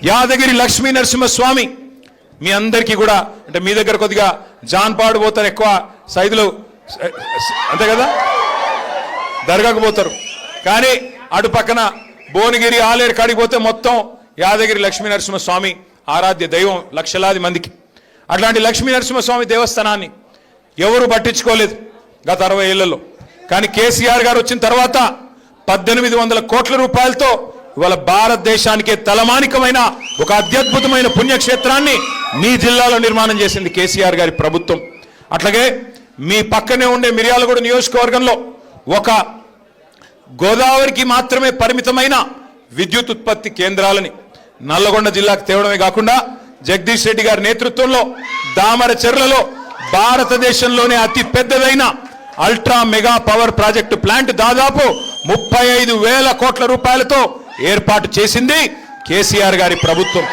యాదగిరి లక్ష్మీ నరసింహస్వామి మీ అందరికీ కూడా అంటే మీ దగ్గర కొద్దిగా జాన్పాడు పోతారు, ఎక్కువ సైదులు అంతే కదా, దర్గాకు పోతారు. కానీ అటు పక్కన భువనగిరి ఆలేరు కాడికి పోతే మొత్తం యాదగిరి లక్ష్మీ నరసింహస్వామి ఆరాధ్య దైవం లక్షలాది మందికి. అట్లాంటి లక్ష్మీ నరసింహస్వామి దేవస్థానాన్ని ఎవరు పట్టించుకోలేదు గత 60 ఏళ్లలో. కానీ కేసీఆర్ గారు వచ్చిన తర్వాత 1800 కోట్ల రూపాయలతో ఇవాళ భారతదేశానికే తలమానికమైన ఒక అత్యద్భుతమైన పుణ్యక్షేత్రాన్ని మీ జిల్లాలో నిర్మాణం చేసింది కేసీఆర్ గారి ప్రభుత్వం. అట్లాగే మీ పక్కనే ఉండే మిర్యాలగూడ నియోజకవర్గంలో ఒక గోదావరికి మాత్రమే పరిమితమైన విద్యుత్ ఉత్పత్తి కేంద్రాలని నల్లగొండ జిల్లాకు తేవడమే కాకుండా జగదీష్ రెడ్డి గారి నేతృత్వంలో దామరచెర్లలో భారతదేశంలోనే అతి పెద్దదైన ultra mega power project plant దాదాపు 35,000 కోట్ల రూపాయలతో ఏర్పాటు చేసింది కేసీఆర్ గారి ప్రభుత్వం.